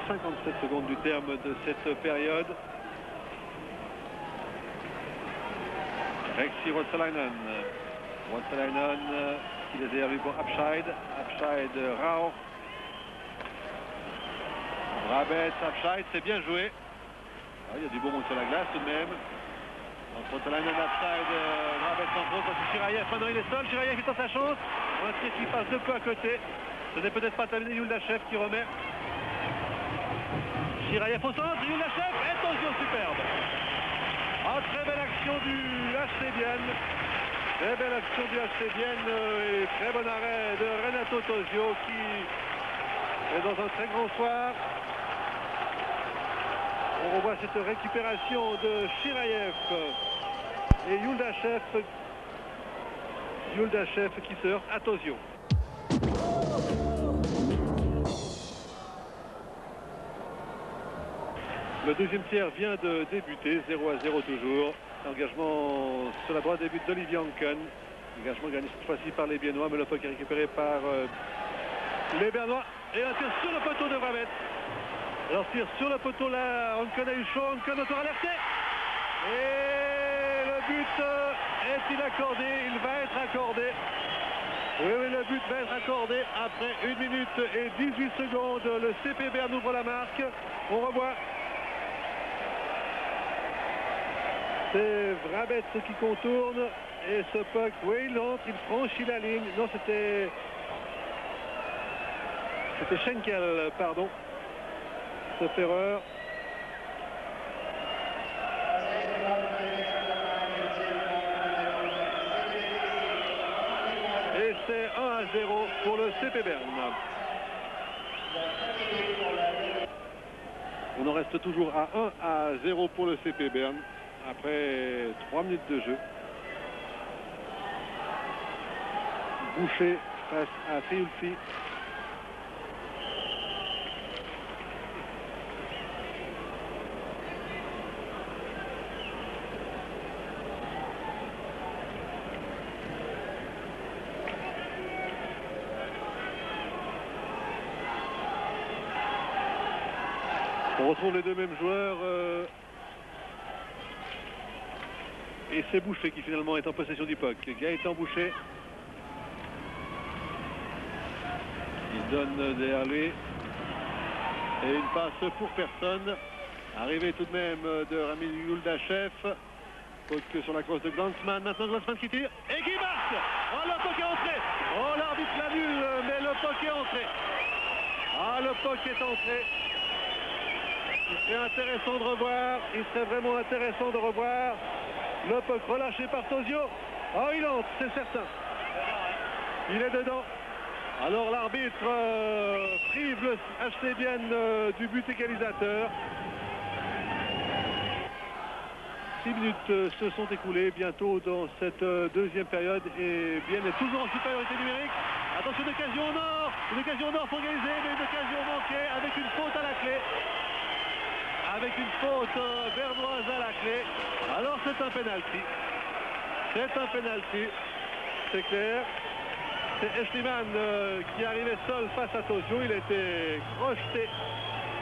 57 secondes du terme de cette période. Rexi Ruotsalainen. Ruotsalainen qui est derrière lui pour Abscheid. Abscheid, Rauch. Vrabetz, Abscheid, c'est bien joué. Ah, il y a du beau monde sur la glace tout de même. Entre Ruotsalainen, Abscheid, Vrabetz en gros, parce que Chirayev, maintenant il est seul. Chirayev est dans sa chance. Un tir qui passe 2 peu à côté. Ce n'est peut-être pas terminé. Yuldashev qui remet. Chirayev au centre. Yuldashev est Tozio superbe. Ah, très belle action du HC Vienne. Très belle action du HC Vienne et très bon arrêt de Renato Tozio qui est dans un très grand soir. On revoit cette récupération de Chirayev et Yuldashev qui se heurte à Tozio. Le deuxième tiers vient de débuter, 0-0 toujours. Engagement sur la droite, début d'Olivier Anken. Engagement gagné cette fois-ci par les Biennois, mais le puck est récupéré par les Bernois. Et un tir sur le poteau de Vrabetz. Alors tir sur le poteau là, Anken a eu chaud, Anken auto-alerté. Et le but est-il accordé? Il va être accordé. Oui, le but va être accordé après 1 minute et 18 secondes. Le CP Berne ouvre la marque. On revoit. C'est Vrabetz qui contourne et ce puck, oui, il entre, il franchit la ligne. Non, c'était Schenkel, pardon. Cette erreur. Et c'est 1-0 pour le CP Berne. On en reste toujours à 1-0 pour le CP Berne. Après 3 minutes de jeu. Boucher face à Triulfi. On retrouve les deux mêmes joueurs. Et c'est Boucher qui finalement est en possession du puck. Gaëtan Boucher. Il donne derrière lui. Et une passe pour personne. Arrivée tout de même de Ramil Yuldashev. Puck sur la crosse de Glanzmann. Maintenant Glanzmann qui tire et qui marque. Oh, le puck est entré. Oh, l'arbitre l'annule, mais le puck est entré. Ah, le puck est entré. Il serait intéressant de revoir. Il serait vraiment intéressant de revoir. Le puck relâché par Tozio. Oh, il entre, c'est certain. Il est dedans. Alors l'arbitre prive le HC Vienne du but égalisateur. 6 minutes se sont écoulées bientôt dans cette deuxième période et Vienne est toujours en supériorité numérique. Attention, une occasion au nord. Une occasion au nord pour égaliser, mais une occasion manquée avec une faute à la clé. Avec une faute bernoise à la clé. Alors c'est un penalty. C'est un penalty. C'est clair. C'est Eschliman qui arrivait seul face à Tozio. Il était projeté.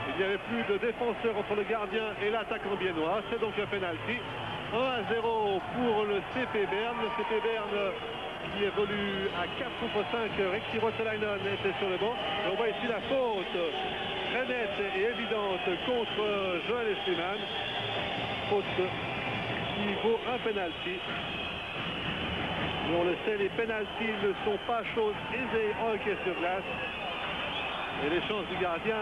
Il n'y avait plus de défenseur entre le gardien et l'attaquant biennois. C'est donc un penalty. 1-0 pour le CP Berne. Le CP Berne qui évolue à 4 contre 5. Rexi Ruotsalainen était sur le banc. Et on voit ici la faute très nette et évidente contre Joël Eschliman. Faute qui vaut un penalty. Mais on le sait, les penalties ne sont pas chose aisée en hockey sur glace. Et les chances du gardien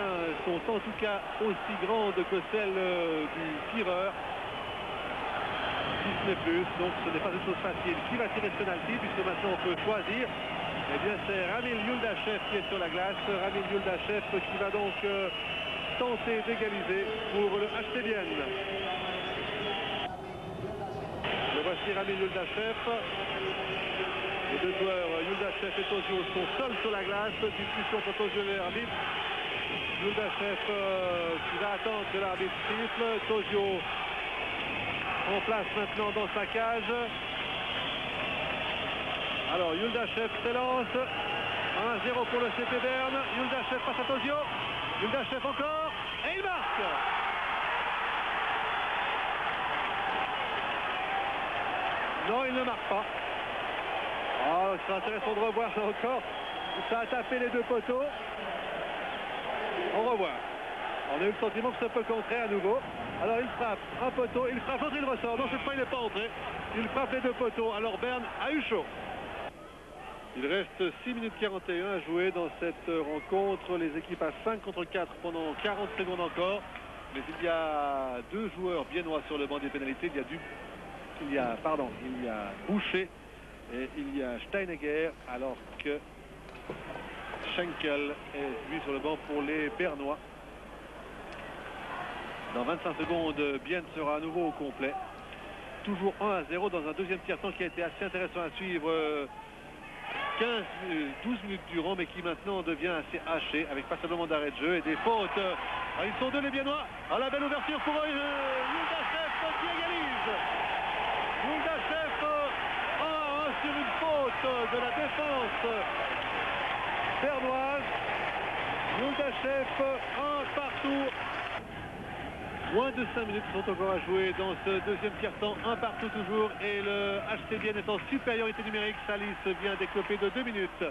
sont en tout cas aussi grandes que celles du tireur. Si ce n'est plus, donc ce n'est pas une chose facile. Qui va tirer ce penalty, puisque maintenant on peut choisir. Eh bien c'est Ramil Yuldashev qui est sur la glace. Ramil Yuldashev qui va donc tenter d'égaliser pour le HC Vienne. Le voici Ramil Yuldashev. Les deux joueurs, Yuldashev et Tozio, sont seuls sur la glace. Discussion entre Tozio et l'arbitre. Yuldashev qui va attendre que l'arbitre siffle. Tozio en place maintenant dans sa cage. Alors Yuldashev s'élance. 1-0 pour le CP Berne. Yuldashev face à Tozio. Yuldashev encore. Et il marque. Non, il ne marque pas. Oh, c'est intéressant de revoir ça encore. Ça a tapé les deux poteaux. On revoit. On a eu le sentiment que ça peut contrer à nouveau. Alors il frappe un poteau, il frappe l'autre, il ressort. Non, cette fois il n'est pas entré. Il frappe les deux poteaux. Alors Berne a eu chaud. Il reste 6 minutes 41 à jouer dans cette rencontre. Les équipes à 5 contre 4 pendant 40 secondes encore. Mais il y a deux joueurs biennois sur le banc des pénalités. Il y a Boucher et il y a Steinegger, alors que Schenkel est lui sur le banc pour les Bernois. Dans 25 secondes, Bienne sera à nouveau au complet. Toujours 1-0 dans un deuxième tiers-temps qui a été assez intéressant à suivre 12 minutes durant, mais qui maintenant devient assez haché avec pas seulement d'arrêt de jeu et des fautes. Ils sont deux les Biennois. La belle ouverture pour Yildizev qui égalise. Yildizev sur une faute de la défense bernoise. Yildizev, un partout. Moins de 5 minutes sont encore à jouer dans ce deuxième tiers-temps, un partout toujours, et le HC Bienne est en supériorité numérique. Salis vient d'écloper de 2 minutes.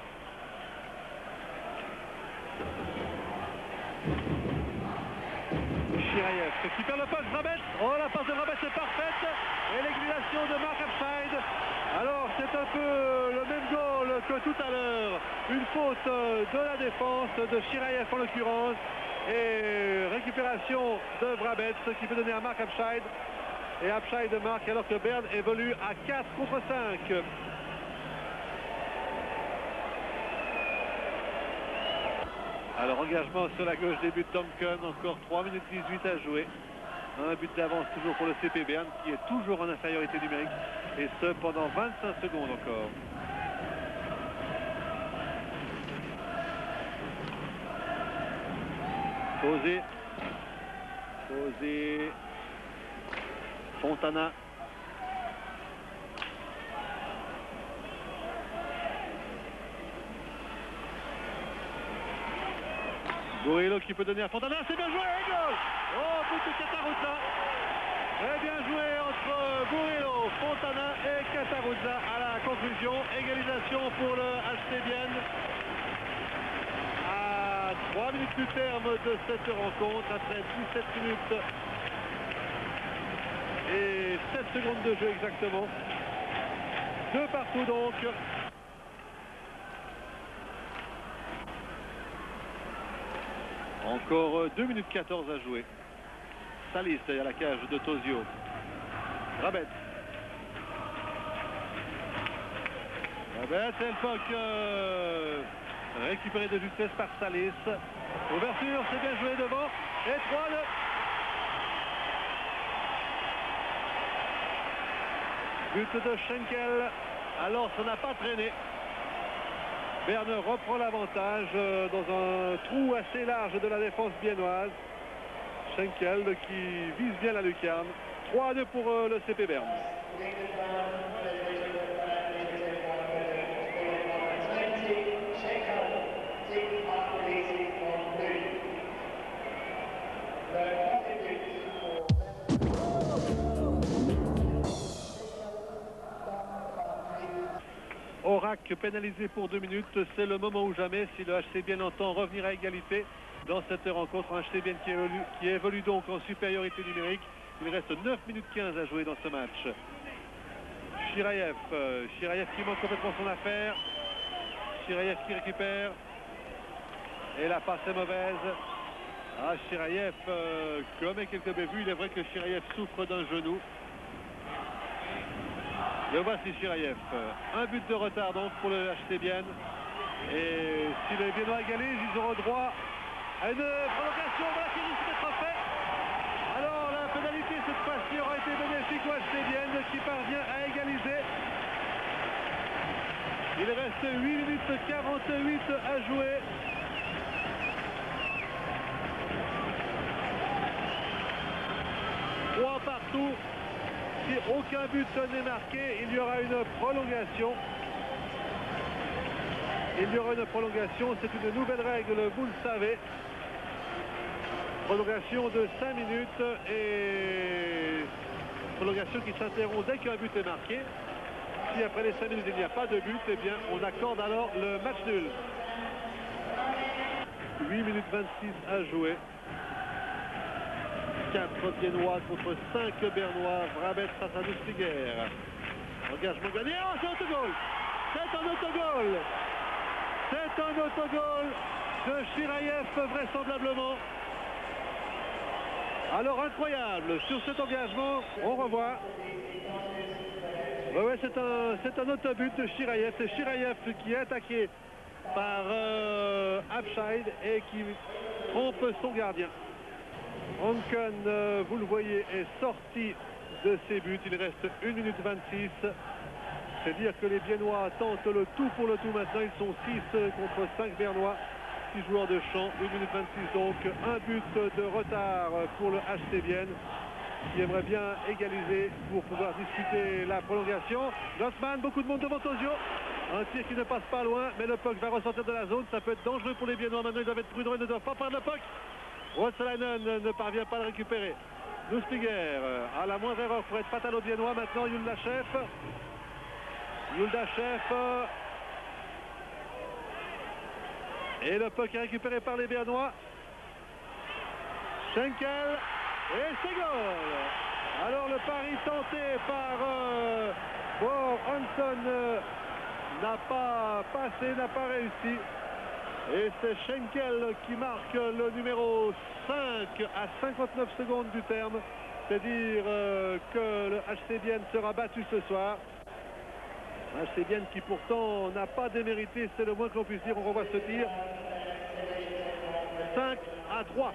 Chirayev qui perd le poste, Vrabetz. Oh, la passe de Vrabetz est parfaite, et l'égalisation de Mark Abscheid. Alors c'est un peu le même goal que tout à l'heure, une faute de la défense de Chirayev en l'occurrence. Et récupération de Vrabetz qui peut donner à Mark Abscheid. Et Abscheid marque alors que Berne évolue à 4 contre 5. Alors engagement sur la gauche des buts de Duncan. Encore 3 minutes 18 à jouer. Un but d'avance toujours pour le CP Berne qui est toujours en infériorité numérique. Et ce pendant 25 secondes encore. Posé. Fontana. Bourrello qui peut donner à Fontana. C'est bien joué, et goal. Oh, but de Cataruzza. Très bien joué entre Bourrello, Fontana et Cataruzza à la conclusion. Égalisation pour le HC Bienne. 3 minutes du terme de cette rencontre, après 17 minutes et 7 secondes de jeu exactement. 2 partout donc. Encore 2 minutes 14 à jouer. Salis à la cage de Tosio. Vrabetz. Elfock récupéré de justesse par Salis. Ouverture, c'est bien joué devant. Et 3-2. But de Schenkel. Alors, ça n'a pas traîné. Berne reprend l'avantage dans un trou assez large de la défense biennoise. Schenkel qui vise bien la lucarne. 3-2 pour le CP Berne. Aubrac pénalisé pour 2 minutes, c'est le moment ou jamais si le HC Bienne entend revenir à égalité dans cette rencontre. Un HC Bienne qui évolue donc en supériorité numérique. Il reste 9 minutes 15 à jouer dans ce match. Chirayev qui manque complètement son affaire. Chirayev qui récupère. Et la passe est mauvaise. Chirayev commet quelques bévues. Il est vrai que Chirayev souffre d'un genou. Le voici Chirayev. Un but de retard donc pour le HC Bienne. Et si les Biennois égalisent, ils auront droit à une prolongation. Voilà qui risque d'être fait. Alors la pénalité cette fois-ci aura été bénéfique au HC Bienne qui parvient à égaliser. Il reste 8 minutes 48 à jouer. Trois partout. Si aucun but n'est marqué, il y aura une prolongation. Il y aura une prolongation, c'est une nouvelle règle, vous le savez. Prolongation de 5 minutes et prolongation qui s'interrompt dès qu'un but est marqué. Si après les 5 minutes il n'y a pas de but, eh bien on accorde alors le match nul. 8 minutes 26 à jouer. 4 Biennois contre 5 Bernois. Vrabet face à Nustiger. Engagement gagné. Oh, c'est un autogol. C'est un autogol. C'est un autogol de Chiraïev vraisemblablement. Alors incroyable sur cet engagement. On revoit. Ouais, c'est un autobut de Chiraïev. C'est Chiraïev qui est attaqué par Abscheid et qui trompe son gardien. Hanken, vous le voyez, est sorti de ses buts. Il reste 1 minute 26. C'est dire que les Biennois tentent le tout pour le tout maintenant. Ils sont 6 contre 5 Bernois. 6 joueurs de champ. 1 minute 26 donc. Un but de retard pour le HC Vienne qui aimerait bien égaliser pour pouvoir disputer la prolongation. Grossman, beaucoup de monde devant Tosio. Un tir qui ne passe pas loin, mais le puck va ressortir de la zone. Ça peut être dangereux pour les Biennois. Maintenant, ils doivent être prudents. Ils ne doivent pas perdre le puck. Ruotsalainen ne parvient pas à le récupérer. Nustiger, à la moindre erreur, pour être fatal aux Biennois. Maintenant, Yuldachev. Et le puck est récupéré par les Bernois. Schenkel. Et c'est goal. Alors le pari tenté par Bor Hanson n'a pas passé, n'a pas réussi. Et c'est Schenkel qui marque le numéro 5 à 59 secondes du terme. C'est dire que le HC Vienne sera battu ce soir. HC Vienne qui pourtant n'a pas démérité, c'est le moins que l'on puisse dire. On revoit ce tir. 5 à 3.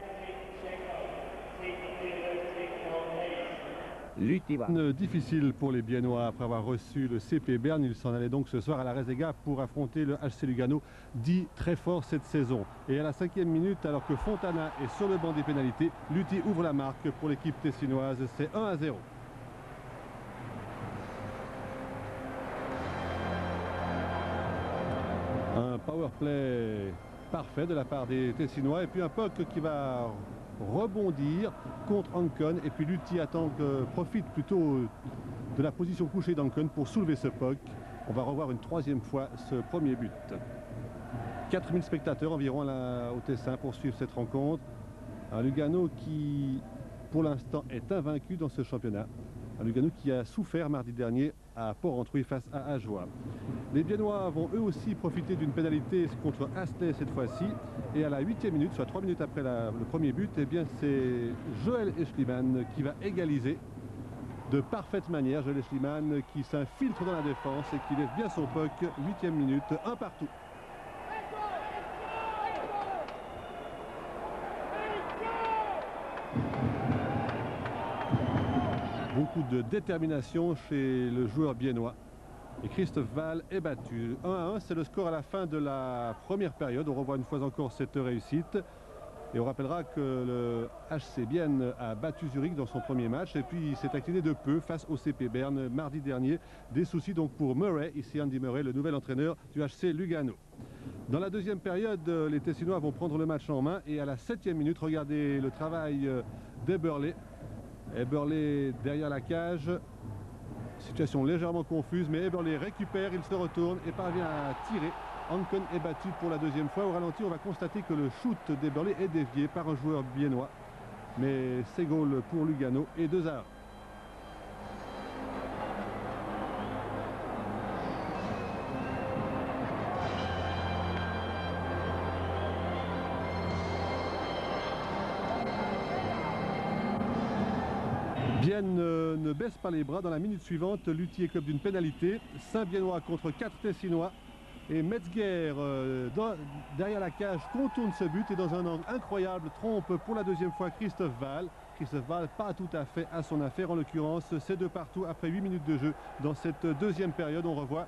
Difficile pour les Biennois après avoir reçu le CP Berne. Ils s'en allaient donc ce soir à la Rezega pour affronter le HC Lugano, dit très fort cette saison. Et à la 5e minute, alors que Fontana est sur le banc des pénalités, Lutti ouvre la marque pour l'équipe tessinoise. C'est 1 à 0. Un power play parfait de la part des Tessinois et puis un puck qui va rebondir contre Hanken et puis Lutti profite plutôt de la position couchée d'Hanken pour soulever ce puck. On va revoir une 3e fois ce premier but. 4000 spectateurs environ au Tessin pour suivre cette rencontre. Un Lugano qui pour l'instant est invaincu dans ce championnat. Un Lugano qui a souffert mardi dernier à Port-Rentruy face à Ajoie. Les Biennois vont eux aussi profiter d'une pénalité contre Astley cette fois-ci. Et à la 8e minute, soit 3 minutes après le premier but, eh bien c'est Joël Eschliman qui va égaliser de parfaite manière. Joël Eschliman qui s'infiltre dans la défense et qui lève bien son puck. 8e minute, 1 partout. Beaucoup de détermination chez le joueur biennois. Et Christophe Wahl est battu. 1 à 1, c'est le score à la fin de la première période. On revoit une fois encore cette réussite. Et on rappellera que le HC Bienne a battu Zurich dans son premier match. Et puis il s'est incliné de peu face au CP Berne mardi dernier. Des soucis donc pour Murray, ici Andy Murray, le nouvel entraîneur du HC Lugano. Dans la deuxième période, les Tessinois vont prendre le match en main. Et à la 7e minute, regardez le travail d'Eberle. Eberle derrière la cage. Situation légèrement confuse, mais Eberle récupère, il se retourne et parvient à tirer. Hanken est battu pour la 2e fois. Au ralenti, on va constater que le shoot d'Eberle est dévié par un joueur biennois. Mais c'est goal pour Lugano et 2 à 1. Bienne ne baisse pas les bras. Dans la minute suivante, Lutti écope d'une pénalité. 5 Biennois contre 4 Tessinois. Et Metzger, derrière la cage, contourne ce but et dans un angle incroyable, trompe pour la 2e fois Christophe Wahl. Christophe Wahl pas tout à fait à son affaire. En l'occurrence, c'est 2 partout après 8 minutes de jeu. Dans cette 2e période, on revoit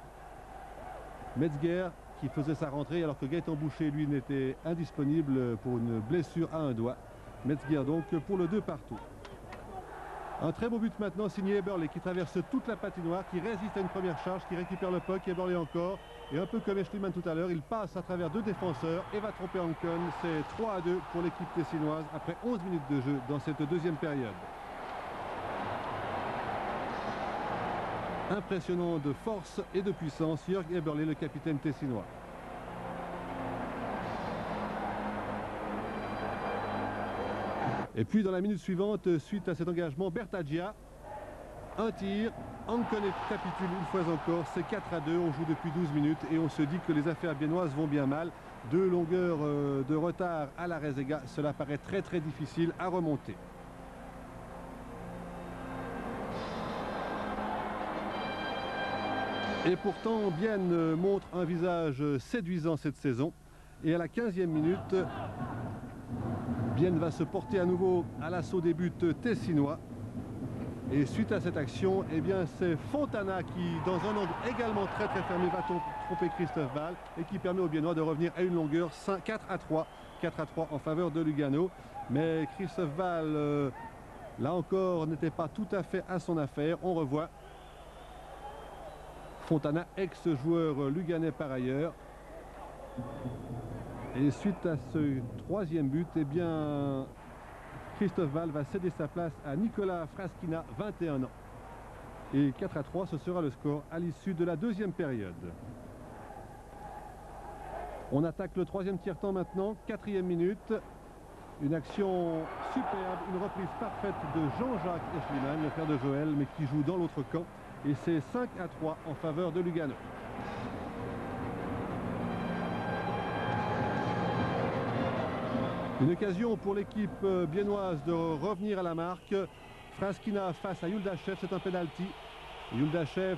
Metzger qui faisait sa rentrée alors que Gaëtan Boucher, lui, n'était indisponible pour une blessure à un doigt. Metzger donc pour le 2 partout. Un très beau but maintenant signé Eberle qui traverse toute la patinoire, qui résiste à une première charge, qui récupère le puck, Eberle encore. Et un peu comme Eschliman tout à l'heure, il passe à travers deux défenseurs et va tromper Ankon. C'est 3-2 pour l'équipe tessinoise après 11 minutes de jeu dans cette deuxième période. Impressionnant de force et de puissance, Jörg Eberle, le capitaine tessinois. Et puis dans la minute suivante, suite à cet engagement, Bertagia, un tir, Ankon capitule une fois encore, c'est 4-2, on joue depuis 12 minutes et on se dit que les affaires biennoises vont bien mal. 2 longueurs de retard à la Rezega, cela paraît très difficile à remonter. Et pourtant, Bienne montre un visage séduisant cette saison. Et à la 15e minute, Bienne va se porter à nouveau à l'assaut des buts tessinois. Et suite à cette action, eh bien c'est Fontana qui, dans un angle également très fermé, va tromper Christophe Wahl et qui permet aux Biennois de revenir à une longueur 4-3 en faveur de Lugano. Mais Christophe Wahl, là encore, n'était pas tout à fait à son affaire. On revoit Fontana, ex-joueur luganais par ailleurs. Et suite à ce troisième but, eh bien Christophe Wahl va céder sa place à Nicolas Fraskina, 21 ans. Et 4-3, ce sera le score à l'issue de la deuxième période. On attaque le troisième tiers-temps maintenant, 4e minute. Une action superbe, une reprise parfaite de Jean-Jacques Eschliman, le frère de Joël, mais qui joue dans l'autre camp. Et c'est 5-3 en faveur de Lugano. Une occasion pour l'équipe biennoise de revenir à la marque. Fraskina face à Yuldachev, c'est un penalty. Yuldachev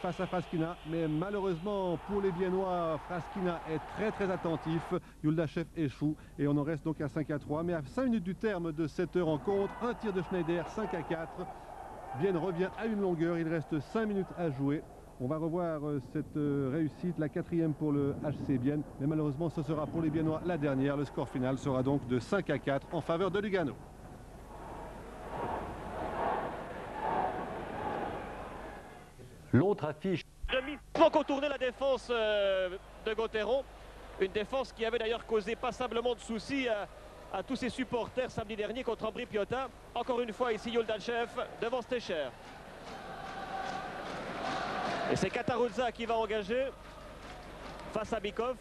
face à Fraskina, mais malheureusement pour les Biennois, Fraskina est très attentif. Yuldachev échoue et on en reste donc à 5-3. Mais à 5 minutes du terme de cette rencontre, un tir de Schneider, 5-4. Bienne revient à une longueur, il reste 5 minutes à jouer. On va revoir cette réussite, la 4e pour le HC Bienne, mais malheureusement ce sera pour les Biennois la dernière. Le score final sera donc de 5-4 en faveur de Lugano. L'autre affiche. Pour contourner la défense de Gauthieron, une défense qui avait d'ailleurs causé passablement de soucis à tous ses supporters samedi dernier contre Ambri Piotta. Encore une fois ici Yuldachev devant Stecher. Et c'est Kataruzza qui va engager face à Bikov.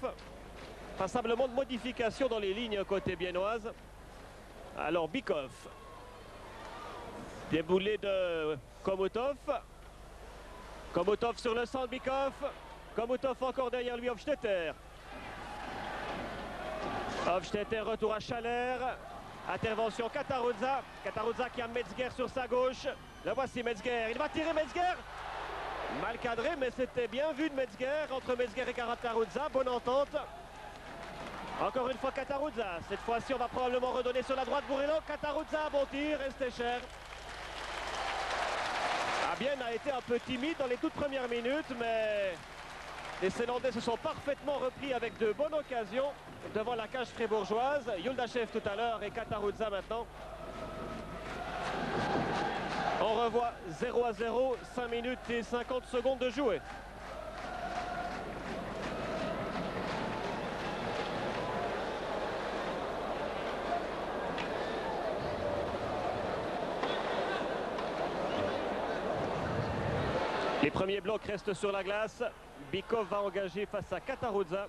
Passablement de modifications dans les lignes côté biennoise. Alors Bikov. Déboulé de Komutov. Komutov sur le centre, Bikov. Komutov encore derrière lui, Hofstetter. Hofstetter, retour à Schaller. Intervention Kataruzza. Kataruzza qui a Metzger sur sa gauche. Le voici Metzger. Il va tirer Metzger. Mal cadré, mais c'était bien vu de Metzger. Entre Metzger et Kataruzza, bonne entente. Encore une fois Kataruzza. Cette fois-ci, on va probablement redonner sur la droite Bourrello. Kataruzza, bon tir, resté cher. Bienne a été un peu timide dans les toutes premières minutes, mais les Sélandais se sont parfaitement repris avec de bonnes occasions devant la cage fribourgeoise. Yuldachev tout à l'heure et Kataruzza maintenant. On revoit 0-0, 5 minutes et 50 secondes de jouer. Les premiers blocs restent sur la glace. Bikov va engager face à Kataruzza.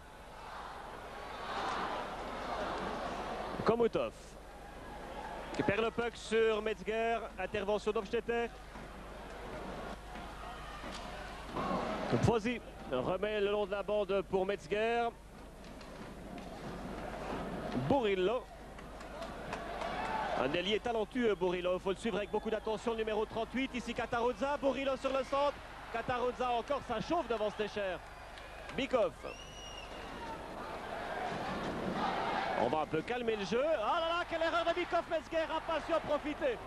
Komutov qui perd le puck sur Metzger. Intervention d'Hofstetter. Foisy remet le long de la bande pour Metzger. Bourrello. Un ailier talentueux, Bourrello. Il faut le suivre avec beaucoup d'attention. Le numéro 38. Ici Kataruzza. Bourrello sur le centre. Kataruzza encore, ça chauffe devant Stecher. Bikov. On va un peu calmer le jeu. Ah là là, quelle erreur de Bikov. Metzger n'a pas su en profiter.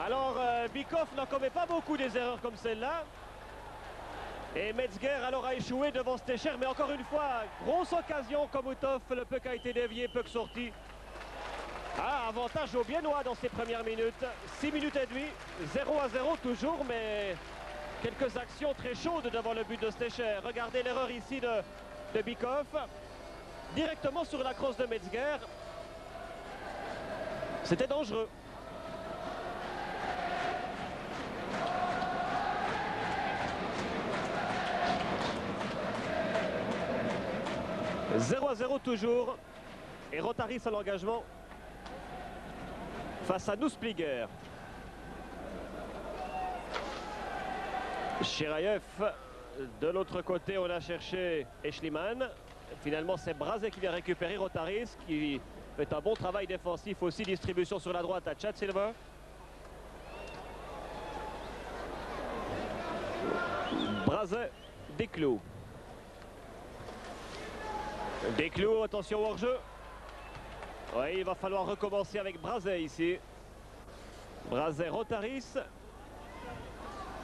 Alors Bikov n'en commet pas beaucoup des erreurs comme celle-là. Et Metzger alors a échoué devant Stecher. Mais encore une fois, grosse occasion. Komutov, le puck a été dévié, puck sorti. Ah, avantage aux Biennois dans ces premières minutes. 6 minutes et demie, 0-0 toujours, mais quelques actions très chaudes devant le but de Stecher. Regardez l'erreur ici de Bikoff. Directement sur la crosse de Metzger. C'était dangereux. « 0-0 toujours. Et Rotaris à l'engagement face à Nouspliger. Chirayev. De l'autre côté, on a cherché Eschliman. Finalement, c'est Brazet qui vient récupérer Rotaris, qui fait un bon travail défensif aussi. Distribution sur la droite à Chad Silver. Brazet, Desclous. Desclous, attention au hors-jeu. Oui, il va falloir recommencer avec Brazet ici. Brazet, Rotaris.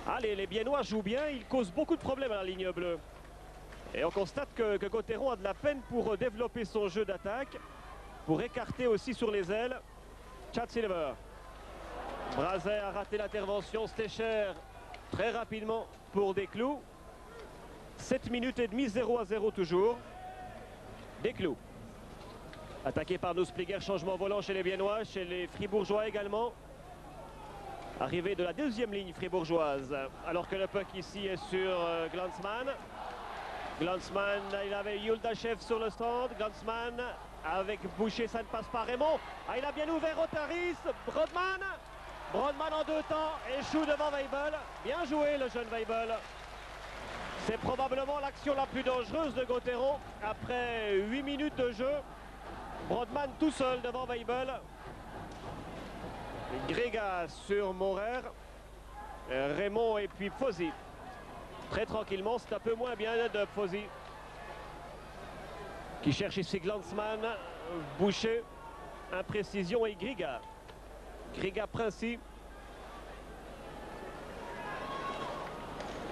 Allez, les Biennois jouent bien, ils causent beaucoup de problèmes à la ligne bleue. Et on constate que Gauthieron a de la peine pour développer son jeu d'attaque, pour écarter aussi sur les ailes Chad Silver. Brazet a raté l'intervention, Stecher très rapidement pour Desclous. 7 minutes et demie, 0-0 toujours. Desclous. Attaqué par Nouspliger, changement volant chez les Biennois, chez les Fribourgeois également. Arrivé de la deuxième ligne fribourgeoise, alors que le puck ici est sur Glanzmann. Glanzmann, il avait Yuldachev sur le stand. Glanzmann avec Boucher, ça ne passe pas. Raymond, ah, il a bien ouvert Rotaris. Brodman. Brodman en 2 temps, échoue devant Weibel. Bien joué le jeune Weibel. C'est probablement l'action la plus dangereuse de Gauthieron après 8 minutes de jeu. Brodman tout seul devant Weibel. Griga sur Maurer. Raymond et puis Fosy. Très tranquillement, c'est un peu moins bien de Fosy. Qui cherche ici Glanzmann. Boucher. Imprécision et Griga. Griga Princi.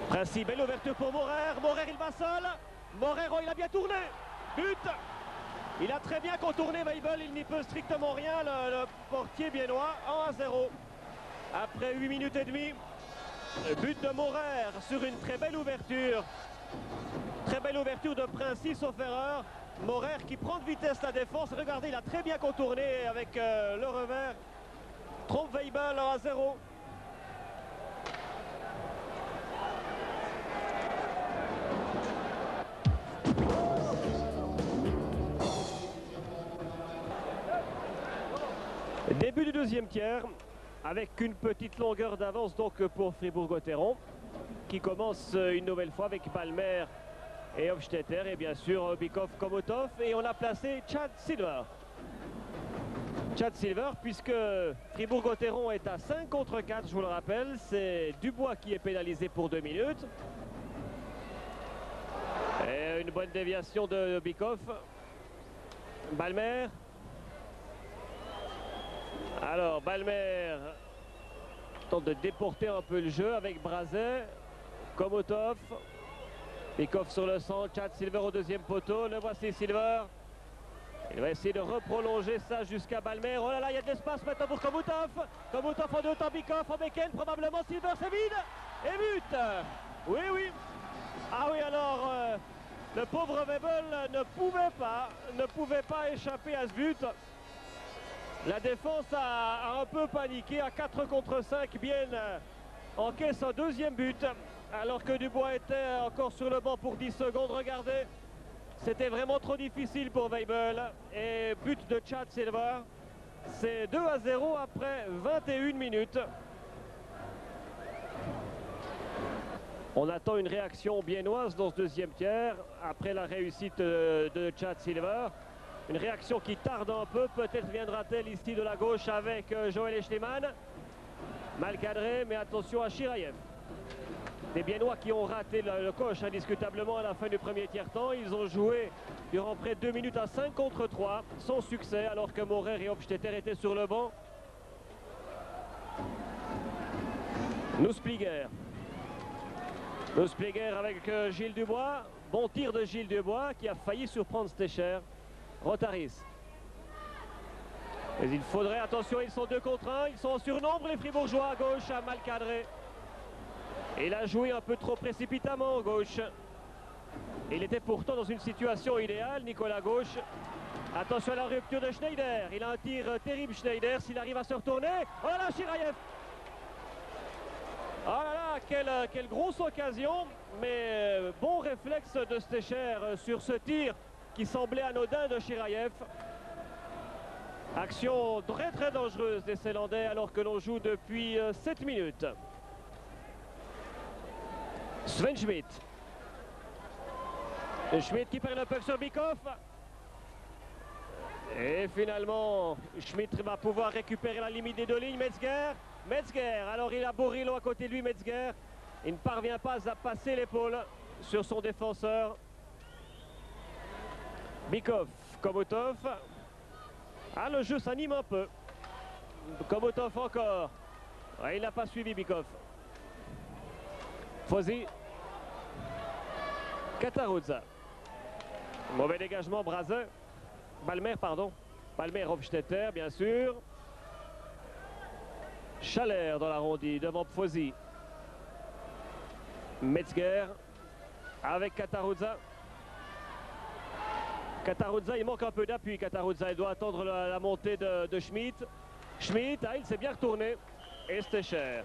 Princi, belle ouverture pour Maurer. Maurer, il va seul. Maurer, oh, il a bien tourné. But. Il a très bien contourné Weibel, il n'y peut strictement rien, le portier biennois, 1-0. Après 8 minutes et demie, but de Maurer sur une très belle ouverture. Très belle ouverture de Princi, sauf erreur. Maurer qui prend de vitesse la défense. Regardez, il a très bien contourné avec le revers. Trompe Weibel, 1-0. Début du deuxième tiers, avec une petite longueur d'avance donc pour Fribourg-Gotteron, qui commence une nouvelle fois avec Balmer et Hofstetter, et bien sûr Bikoff, Komotov, et on a placé Chad Silver. Chad Silver, puisque Fribourg-Gotteron est à 5 contre 4, je vous le rappelle, c'est Dubois qui est pénalisé pour 2 minutes. Et une bonne déviation de Bikoff. Balmer. Alors Balmer tente de déporter un peu le jeu avec Brazet, Komotov, Bikoff sur le centre, Chad Silver au deuxième poteau, le voici Silver. Il va essayer de reprolonger ça jusqu'à Balmer. Oh là là, il y a de l'espace maintenant pour Komotov. Komotov en 2 temps, Bikoff en Beken, probablement Silver, c'est vide. Et but. Oui, oui. Ah oui, alors le pauvre Weibel ne pouvait pas échapper à ce but. La défense a un peu paniqué à 4 contre 5. Bien encaisse un deuxième but alors que Dubois était encore sur le banc pour 10 secondes. Regardez, c'était vraiment trop difficile pour Weibel. Et but de Chad Silver. C'est 2-0 après 21 minutes. On attend une réaction biennoise dans ce deuxième tiers après la réussite de Chad Silver. Une réaction qui tarde un peu, peut-être viendra-t-elle ici de la gauche avec Joël Eschliman. Mal cadré, mais attention à Chirayev. Des Biennois qui ont raté le coche indiscutablement à la fin du premier tiers-temps. Ils ont joué durant près de 2 minutes à 5 contre 3, sans succès, alors que Maurer et Hofstetter étaient sur le banc. Nouspliger. Nouspliger avec Gilles Dubois. Bon tir de Gilles Dubois qui a failli surprendre Stecher. Rotaris. Mais il faudrait, attention, ils sont 2 contre 1, ils sont en surnombre, les Fribourgeois à gauche, à mal cadré. Il a joué un peu trop précipitamment à gauche. Il était pourtant dans une situation idéale, Nicolas Gauche. Attention à la rupture de Schneider. Il a un tir terrible, Schneider, s'il arrive à se retourner. Oh là là, Chirayev! Oh là là, quelle grosse occasion. Mais bon réflexe de Stecher sur ce tir qui semblait anodin de Chirayev. Action très dangereuse des Zélandais alors que l'on joue depuis 7 minutes. Sven Schmidt. Schmidt qui perd le puck sur Bikoff. Et finalement, Schmidt va pouvoir récupérer la limite des 2 lignes. Metzger, alors il a Borillo à côté de lui, Metzger. Il ne parvient pas à passer l'épaule sur son défenseur. Bikoff, Komotov. Ah, le jeu s'anime un peu. Komotov encore. Ouais, il n'a pas suivi Bikoff. Fozzy. Katarudza. Mauvais dégagement, Brazin. Balmer, pardon. Balmer, Hofstetter, bien sûr. Schaller dans l'arrondi devant Fozzy. Metzger avec Katarudza. Katarudza, il manque un peu d'appui. Katarudza, il doit attendre la montée de Schmidt. Schmidt, ah, il s'est bien retourné. Et Stecher.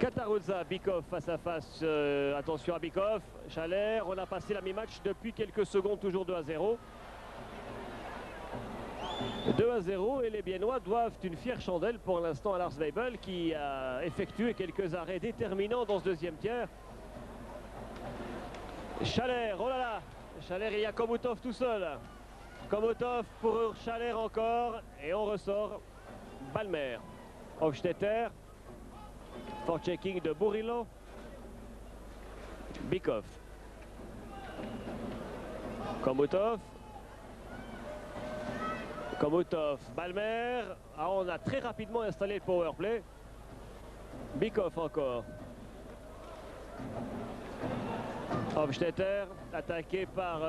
Katarudza, Bikoff face à face. Attention à Bikoff. Schaller, on a passé la mi-match depuis quelques secondes, toujours 2-0. 2-0 et les Biennois doivent une fière chandelle pour l'instant à Lars Weibel qui a effectué quelques arrêts déterminants dans ce deuxième tiers. Schaller, oh là là, Schaller, il y a Komotov tout seul. Komotov pour Schaller encore et on ressort Balmer. Hofstetter. For checking de Borillo. Bikoff. Komotov. Balmer. Ah, on a très rapidement installé le powerplay. Bikoff encore. Hofstetter, attaqué par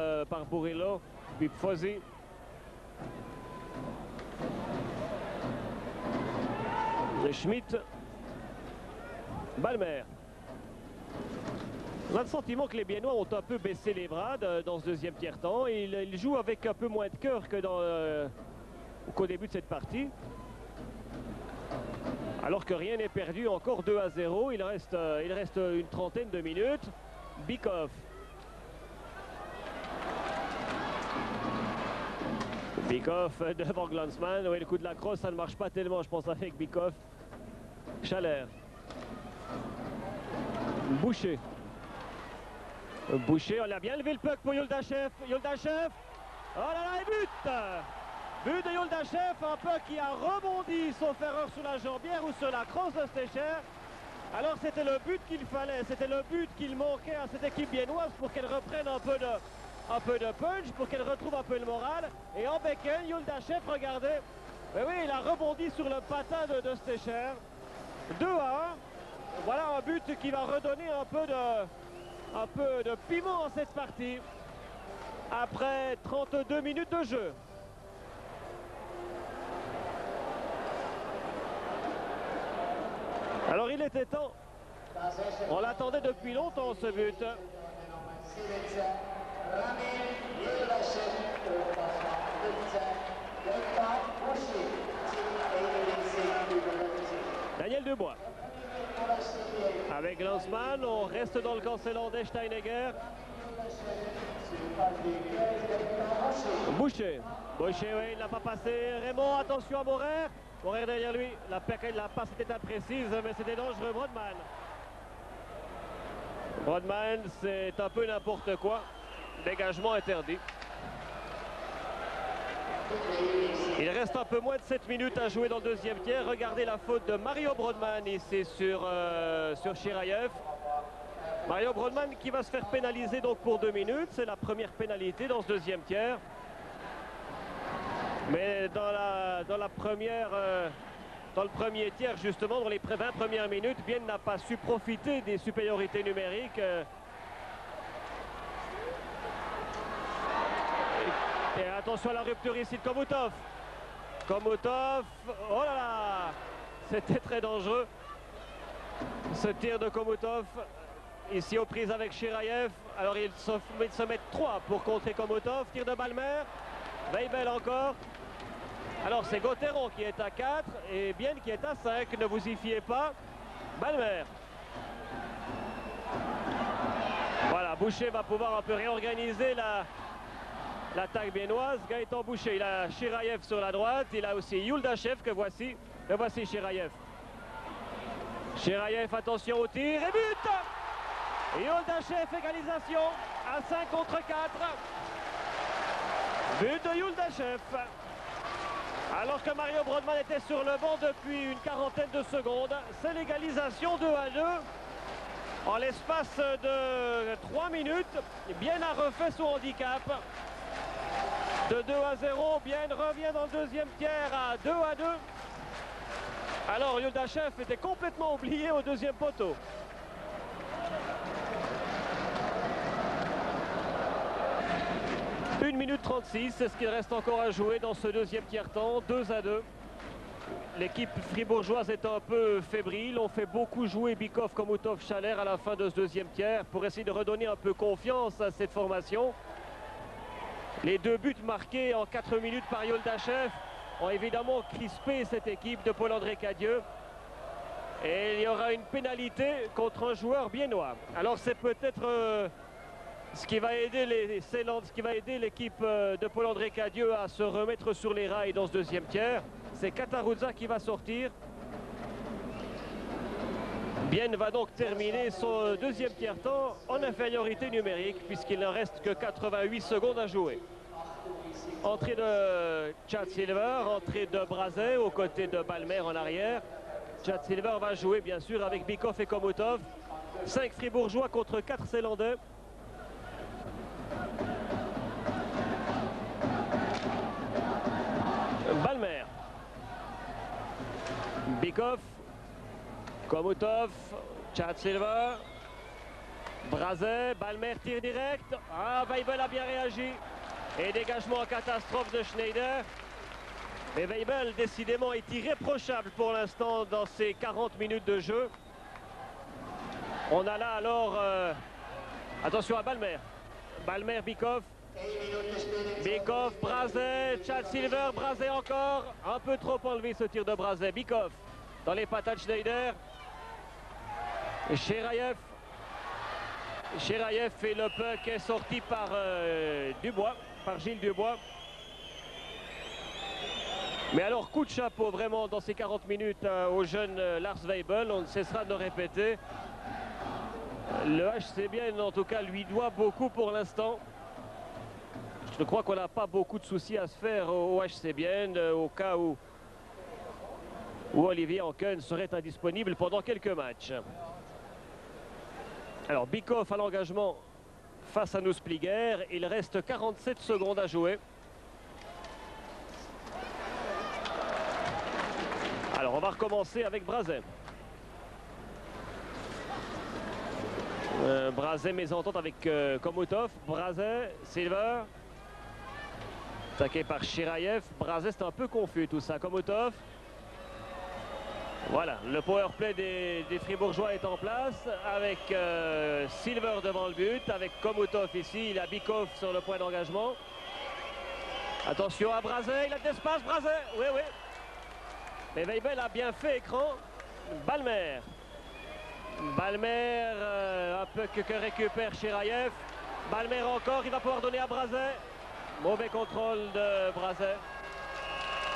Borillo. Puis Fozzy. Schmidt. Balmer. On a le sentiment que les Biennois ont un peu baissé les bras dans ce deuxième tiers-temps. Ils jouent avec un peu moins de cœur que qu'au début de cette partie. Alors que rien n'est perdu, encore 2-0. Il reste une trentaine de minutes. Bikoff. Bikoff devant Glanzmann. Oui, le coup de la crosse, ça ne marche pas tellement, je pense, avec Bikoff. Schaller. Boucher. Boucher, on a bien levé le puck pour Yoldachev. Yoldachev. Oh là là, et but! But de Yoldachev, un puck qui a rebondi, sauf erreur sur la jambière ou sur la crosse de Stecher. Alors c'était le but qu'il fallait, c'était le but qu'il manquait à cette équipe biennoise pour qu'elle reprenne un peu de punch, pour qu'elle retrouve un peu le moral. Et en becken, Yoldachev, regardez, mais oui, il a rebondi sur le patin de Stecher. 2-1. Voilà un but qui va redonner un peu de piment à cette partie après 32 minutes de jeu. Alors il était temps, on l'attendait depuis longtemps ce but. Daniel Dubois. Avec Glanzmann, on reste dans le camp zélandais. Steinegger. Boucher, oui, il n'a pas passé. Raymond, attention à Morer. Morer derrière lui. La passe était imprécise, mais c'était dangereux. Brodman, c'est un peu n'importe quoi. Dégagement interdit. Il reste un peu moins de 7 minutes à jouer dans le deuxième tiers. Regardez la faute de Mario Brodman ici sur Chirayev. Mario Brodman qui va se faire pénaliser donc pour 2 minutes. C'est la première pénalité dans ce deuxième tiers. Mais dans le premier tiers, justement, dans les 20 premières minutes, Bienne n'a pas su profiter des supériorités numériques. Et attention à la rupture ici de Komutov. Komutov, oh là là, c'était très dangereux. Ce tir de Komutov, ici aux prises avec Chirayev. Alors il se met 3 pour contrer Komutov. Tir de Balmer, Weibel encore. Alors c'est Gauthieron qui est à 4 et Bienne qui est à 5. Ne vous y fiez pas. Balmer. Voilà, Boucher va pouvoir un peu réorganiser l'attaque biennoise. Gaëtan Boucher, il a Chirayev sur la droite. Il a aussi Yuldachev que voici. Et voici Chirayev. Chirayev, attention au tir et but! Yuldachev, égalisation à 5 contre 4. But de Yuldachev. Alors que Mario Brodman était sur le banc depuis une quarantaine de secondes, c'est l'égalisation 2-2. En l'espace de 3 minutes, Bienne a refait son handicap. De 2-0, Bienne revient dans le deuxième tiers à 2-2. Alors Yuldachev était complètement oublié au deuxième poteau. Une minute 36, c'est ce qu'il reste encore à jouer dans ce deuxième tiers-temps, 2-2. L'équipe fribourgeoise est un peu fébrile. On fait beaucoup jouer Bikov, Komutov, Schaller à la fin de ce deuxième tiers pour essayer de redonner un peu confiance à cette formation. Les 2 buts marqués en 4 minutes par Yuldachev ont évidemment crispé cette équipe de Paul-André Cadieux. Et il y aura une pénalité contre un joueur biennois. Alors c'est peut-être ce qui va aider l'équipe de Paul-André Cadieux à se remettre sur les rails dans ce deuxième tiers. C'est Kataruzza qui va sortir. Bienne va donc terminer son deuxième tiers-temps en infériorité numérique puisqu'il ne reste que 88 secondes à jouer. Entrée de Chad Silver, entrée de Brazet aux côtés de Balmer en arrière. Chad Silver va jouer bien sûr avec Bikov et Komutov. 5 Fribourgeois contre 4 Zélandais. Balmer. Bikov. Komutov. Chad Silver. Brazet. Balmer tire direct. Ah, Weibel a bien réagi. Et dégagement en catastrophe de Schneider. Mais Weibel, décidément, est irréprochable pour l'instant dans ces 40 minutes de jeu. On a là alors... attention à Balmer. Balmer, Bikov. Bikov, Brazet, Chad Silver, Brazet encore. Un peu trop enlevé ce tir de Brazet. Bikov dans les patates Schneider. Chirayev. Chirayev et le puck est sorti par Dubois, par Gilles Dubois. Mais alors coup de chapeau vraiment dans ces 40 minutes au jeune Lars Weibel. On ne cessera de le répéter. Le HC Bienne en tout cas lui doit beaucoup pour l'instant. Je crois qu'on n'a pas beaucoup de soucis à se faire au HC Bienne au cas où Olivier Anken serait indisponible pendant quelques matchs. Alors Bikov à l'engagement face à Nusspliger. Il reste 47 secondes à jouer. Alors on va recommencer avec Brazet. Brazet mésentente avec Komutov. Brazet, Silver. Attaqué par Chirayev. Brazet, c'est un peu confus tout ça. Komutov. Voilà, le power play des Fribourgeois est en place avec Silver devant le but, avec Komutov ici, il a Bikov sur le point d'engagement. Attention à Brazet, il a de l'espace, Brazet, oui, oui. Mais Weibel a bien fait écran. Balmer. Balmer, un peu que récupère Chirayev. Balmer encore, il va pouvoir donner à Brazet. Mauvais contrôle de Brazet.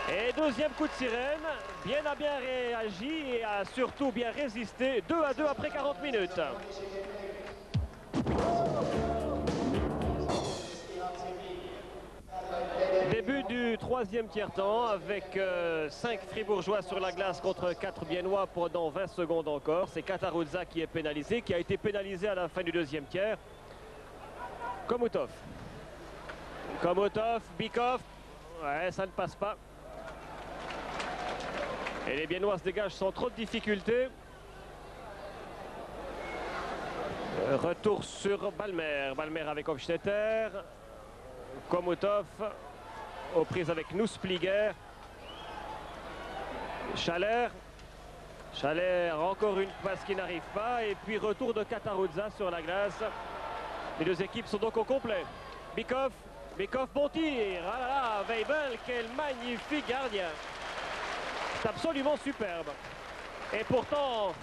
Et deuxième coup de sirène. Bienne a bien réagi et a surtout bien résisté. 2-2 après 40 minutes. Début du troisième tiers-temps avec 5 Fribourgeois sur la glace contre 4 Biennois pendant 20 secondes encore. C'est Katarudza qui est pénalisé, qui a été pénalisé à la fin du deuxième tiers. Komutov. Komutov, Bikov. Ouais, ça ne passe pas. Et les Biennois se dégagent sans trop de difficultés. Retour sur Balmer. Balmer avec Hofstetter. Komutov aux prises avec Nusspliger. Schaller. Schaller, encore une passe qui n'arrive pas. Et puis retour de Katarudza sur la glace. Les deux équipes sont donc au complet. Bikov. Bikov, bon tir. Ah là là, Weibel, quel magnifique gardien. C'est absolument superbe. Et pourtant,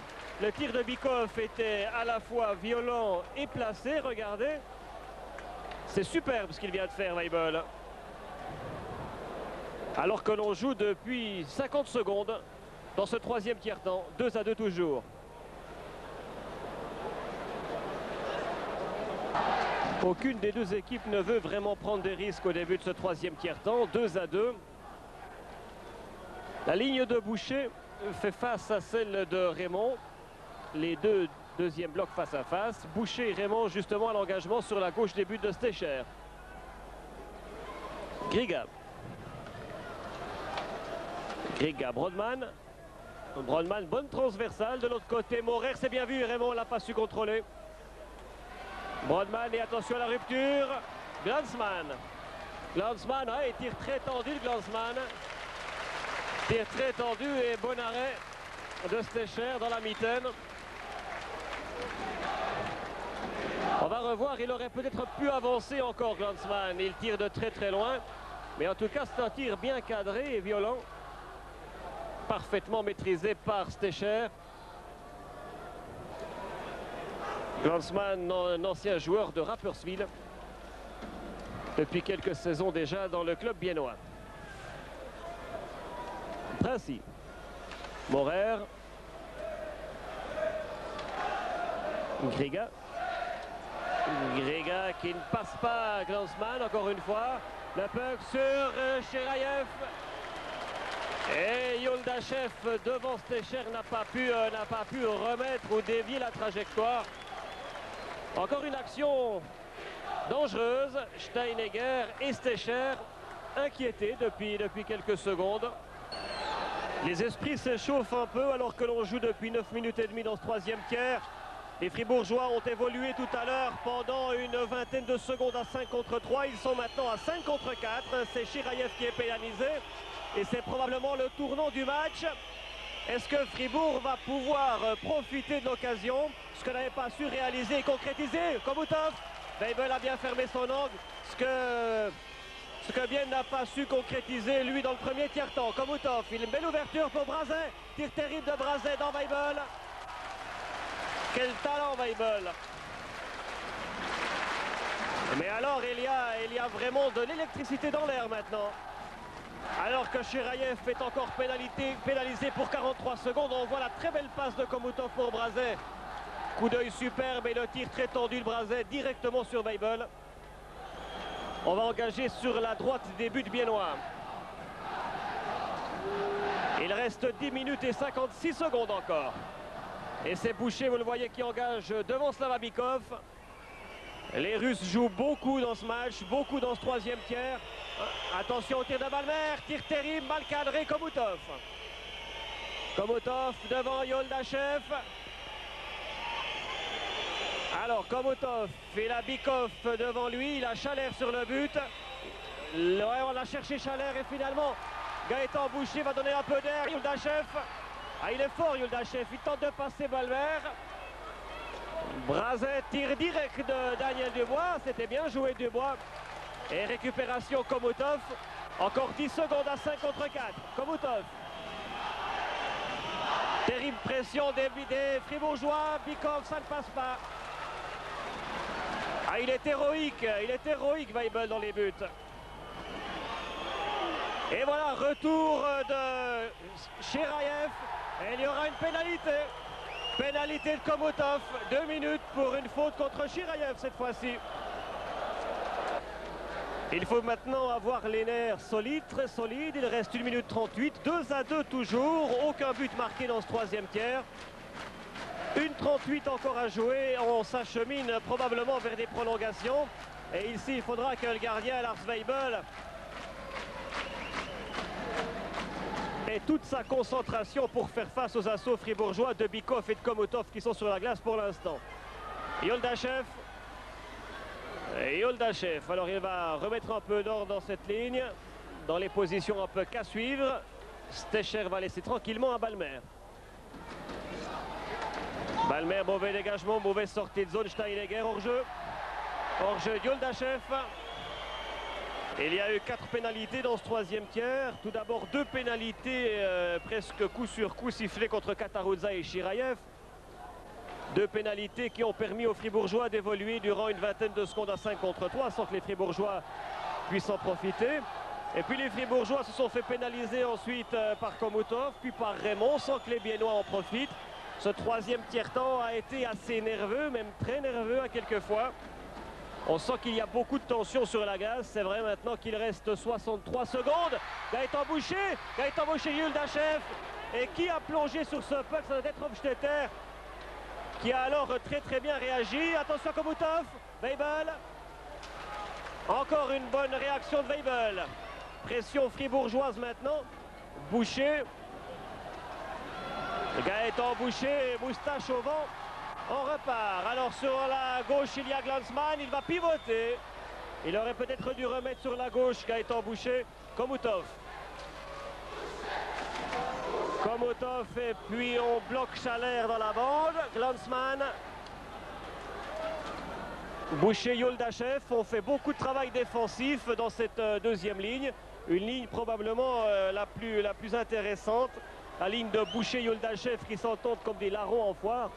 le tir de Bikov était à la fois violent et placé. Regardez. C'est superbe ce qu'il vient de faire, Weibel. Alors que l'on joue depuis 50 secondes dans ce troisième tiers-temps. 2-2 toujours. Aucune des deux équipes ne veut vraiment prendre des risques au début de ce troisième tiers-temps. 2-2. La ligne de Boucher fait face à celle de Raymond. Les deux deuxièmes blocs face à face. Boucher et Raymond justement à l'engagement sur la gauche des buts de Stecher. Griga. Griga, Brodman. Brodman, bonne transversale. De l'autre côté, Maurer, c'est bien vu. Raymond l'a pas su contrôler. Brodman et attention à la rupture. Glanzmann. Glanzmann, ouais, tire très tendu de Glanzmann. Tire très tendu et bon arrêt de Stecher dans la mitaine. On va revoir, il aurait peut-être pu avancer encore Glanzmann. Il tire de très très loin. Mais en tout cas, c'est un tir bien cadré et violent. Parfaitement maîtrisé par Stecher. Glanzmann, un ancien joueur de Rapperswil. Depuis quelques saisons déjà dans le club biennois. Princi. Maurer. Griga. Griga qui ne passe pas Glanzmann encore une fois. Le puck sur Cherayev. Et Yoldachev devant Stecher n'a pas pu remettre ou dévier la trajectoire. Encore une action dangereuse. Steinegger et Stecher inquiétés depuis quelques secondes. Les esprits s'échauffent un peu alors que l'on joue depuis 9 minutes et demie dans ce troisième tiers. Les Fribourgeois ont évolué tout à l'heure pendant une vingtaine de secondes à 5 contre 3. Ils sont maintenant à 5 contre 4. C'est Chirayev qui est pénalisé. Et c'est probablement le tournant du match. Est-ce que Fribourg va pouvoir profiter de l'occasion? Ce que n'avait pas su réaliser et concrétiser Komutov. Weibel a bien fermé son angle. Ce que bien n'a pas su concrétiser lui dans le premier tiers-temps. Komutov, une belle ouverture pour Brazet. Tir terrible de Brazet dans Weibel. Quel talent Weibel. Mais alors il y a vraiment de l'électricité dans l'air maintenant. Alors que Cherayev est encore pénalisé pour 43 secondes. On voit la très belle passe de Komutov pour Brazet. Coup d'œil superbe et le tir très tendu de Brazet directement sur Weibel. On va engager sur la droite des buts biennois. Il reste 10 minutes et 56 secondes encore. Et c'est Boucher, vous le voyez, qui engage devant Slava Bikov. Les Russes jouent beaucoup dans ce match, beaucoup dans ce troisième tiers. Attention au tir de Balmer, tir terrible, mal cadré, Komutov. Komutov devant Yoldachev. Alors Komutov, il a Bikov devant lui, il a Schaller sur le but. On a cherché Schaller et finalement Gaëtan Boucher va donner un peu d'air. Yoldachev, il est fort Yoldachev, il tente de passer Balmer. Brazet, tir direct de Daniel Dubois, c'était bien joué Dubois. Et récupération Komutov, encore 10 secondes à 5 contre 4. Komutov. Terrible pression des Fribourgeois, Bikov, ça ne passe pas. Il est héroïque Weibel dans les buts. Et voilà, retour de Cherayev. Et il y aura une pénalité. Pénalité de Komutov. 2 minutes pour une faute contre Cherayev cette fois-ci. Il faut maintenant avoir les nerfs solides, très solides. Il reste 1 minute 38, 2-2 toujours. Aucun but marqué dans ce troisième tiers. 1:38 encore à jouer. On s'achemine probablement vers des prolongations. Et ici, il faudra que le gardien Lars Weibel ait toute sa concentration pour faire face aux assauts fribourgeois de Bikov et de Komotov qui sont sur la glace pour l'instant. Yoldachev. Alors il va remettre un peu d'ordre dans cette ligne, dans les positions un peu qu'à suivre. Stecher va laisser tranquillement à Balmer. Balmer, mauvais dégagement, mauvaise sortie de zone. Steinegger hors-jeu. Hors-jeu Yoldachev. Il y a eu 4 pénalités dans ce troisième tiers. Tout d'abord 2 pénalités presque coup sur coup sifflées contre Katarudza et Chirayev. 2 pénalités qui ont permis aux Fribourgeois d'évoluer durant une vingtaine de secondes à 5 contre 3 sans que les Fribourgeois puissent en profiter. Et puis les Fribourgeois se sont fait pénaliser ensuite par Komotov, puis par Raymond sans que les Biennois en profitent. Ce troisième tiers-temps a été assez nerveux, même très nerveux à quelques fois. On sent qu'il y a beaucoup de tension sur la glace. C'est vrai maintenant qu'il reste 63 secondes. Gaëtan Boucher, Yoldachev. Et qui a plongé sur ce puck? Ça doit être Hofstetter, qui a alors très bien réagi. Attention Komotov, Weibel. Encore une bonne réaction de Weibel. Pression fribourgeoise maintenant. Boucher. Gaëtan Boucher, moustache au vent. On repart. Alors sur la gauche, il y a Glanzmann. Il va pivoter. Il aurait peut-être dû remettre sur la gauche Gaëtan Boucher. Komotov. Et puis on bloque Schaller dans la bande. Glanzmann. Boucher, Yoldachev. On fait beaucoup de travail défensif dans cette deuxième ligne. Une ligne probablement la plus intéressante. La ligne de Boucher, Yoldachev qui s'entendent comme des larrons en foire.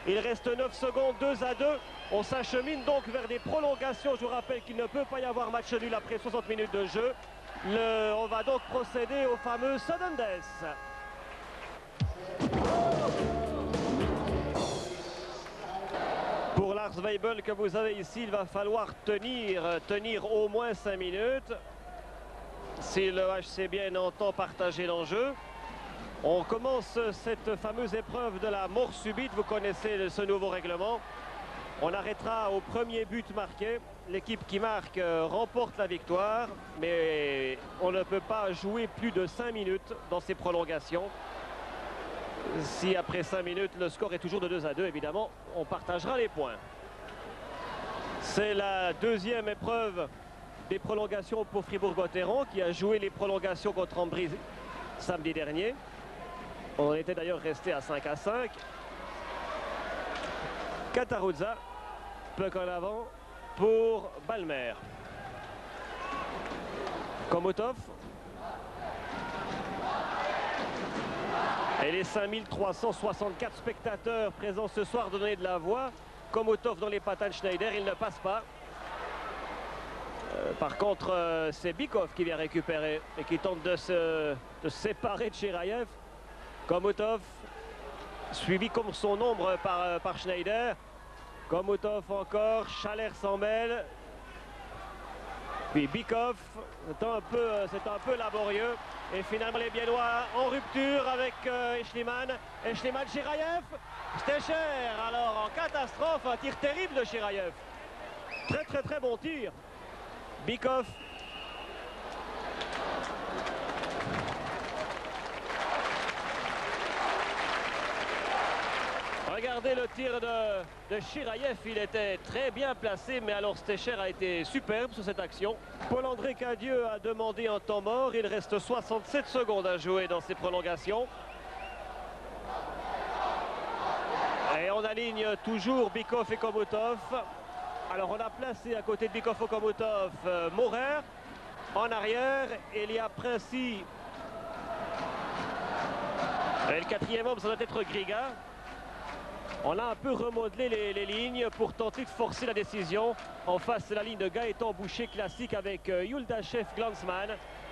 Il reste 9 secondes, 2-2. On s'achemine donc vers des prolongations. Je vous rappelle qu'il ne peut pas y avoir match nul après 60 minutes de jeu. On va donc procéder au fameux sudden death. Pour Lars Weibel que vous avez ici, il va falloir tenir au moins 5 minutes. Si le HC bien entend partager l'enjeu. On commence cette fameuse épreuve de la mort subite. Vous connaissez ce nouveau règlement. On arrêtera au premier but marqué. L'équipe qui marque remporte la victoire. Mais on ne peut pas jouer plus de 5 minutes dans ces prolongations. Si après 5 minutes, le score est toujours de 2-2, évidemment, on partagera les points. C'est la deuxième épreuve des prolongations pour Fribourg-Gotteron, qui a joué les prolongations contre Ambry samedi dernier. On était d'ailleurs resté à 5-5. Katarudza, puck en avant pour Balmer. Komotov. Et les 5364 spectateurs présents ce soir donnaient de la voix. Komotov dans les patates Schneider, il ne passe pas. Par contre, c'est Bikov qui vient récupérer et qui tente de se séparer de Chirayev. Komotov, suivi comme son ombre par Schneider. Komotov encore, Schaller s'en mêle. Puis Bikov, c'est un peu laborieux. Et finalement les Biennois en rupture avec Eschliman. Eschliman, Chirayev, Stecher. Alors en catastrophe, un tir terrible de Chirayev. Très bon tir. Bikov. Regardez le tir de Chirayev, il était très bien placé, mais alors Stecher a été superbe sur cette action. Paul-André Cadieux a demandé un temps mort, il reste 67 secondes à jouer dans ces prolongations. Et on aligne toujours Bikov et Komotov. Alors on a placé à côté de Bikov et Komotov Maurer. En arrière, il y a Princi. Et le quatrième homme, ça doit être Griga. On a un peu remodelé les lignes pour tenter de forcer la décision. En face, c'est la ligne de Gaëtan Boucher classique avec Yoldachev, Glanzmann.